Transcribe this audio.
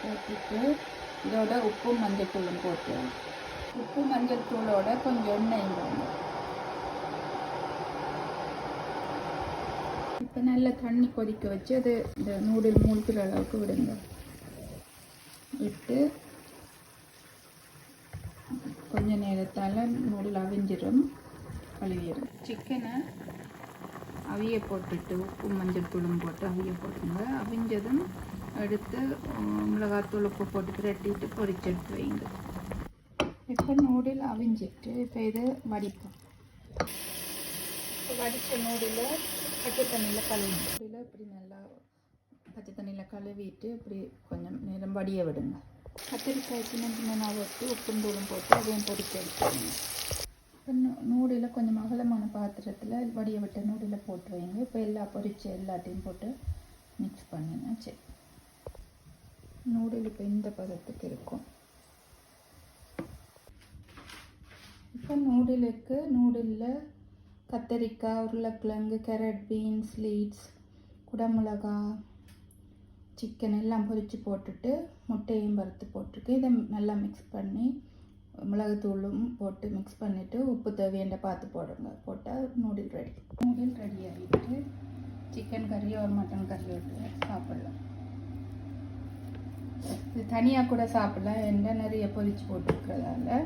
போட்டுட்டு இதோட உப்பும் மஞ்சள் தூளும் போட்டு உப்பு மஞ்சள் தூளோட கொஞ்சம் எண்ணெய் போடணும். இப்போ நல்லா தண்ணி கொதிக்க வச்சு அது இந்த நூடுல் மூழ்கிற அளவுக்கு விடுங்க. விட்டு கொஞ்ச நேரத்தால் நூடுல் அவிஞ்சிடும், கழுவிடும். சிக்கனை அவிய போட்டுட்டு உப்பு மஞ்சள் தூளும் போட்டு அவிய போட்டுங்க. அவிஞ்சதும் எடுத்து மிளகாத்தூள் உப்பு போட்டு பிரட்டிட்டு பொரிச்சு எடுத்து வைங்க. இப்போ நூடுல் அவிஞ்சிட்டு இப்போ இதை வடிப்போம். வடித்த நூடில் பச்சை தண்ணியில் கழுவி நூடில் இப்படி நல்லா பச்சை தண்ணியில் கழுவிட்டு இப்படி கொஞ்சம் நேரம் வடிய விடுங்க. கத்திரிக்காய் சின்ன சின்ன வச்சு உப்பும் தூளும் போட்டு அதையும் பொரிச்சு எடுத்துடுங்க. இப்போ நூடில் கொஞ்சம் அகலமான பாத்திரத்தில் வடிய விட்ட நூடில் போட்டு வைங்க. இப்போ பொரிச்சு எல்லாத்தையும் போட்டு மிக்ஸ் பண்ணுங்க. சரி, நூடுல் இப்போ இந்த பதத்துக்கு இருக்கும். இப்போ நூடுலில் கத்தரிக்காய், உருளைக்கிழங்கு, கேரட், பீன்ஸ், லீட்ஸ், குடமிளகா, சிக்கன் எல்லாம் பொரித்து போட்டுட்டு முட்டையும் வறுத்து போட்டுருக்கு. இதை நல்லா மிக்ஸ் பண்ணி மிளகுத்தூளும் போட்டு மிக்ஸ் பண்ணிவிட்டு உப்பு தேவையான பார்த்து போடுங்க. போட்டால் நூடுல் ரெடி. நூடுல் ரெடி ஆகிட்டு சிக்கன் கறியோ மட்டன் கறியோ சாப்பிட்லாம். இது தனியாக கூட சாப்பிட்லாம், எந்த நிறைய பொரித்து போட்டுருக்கிறதால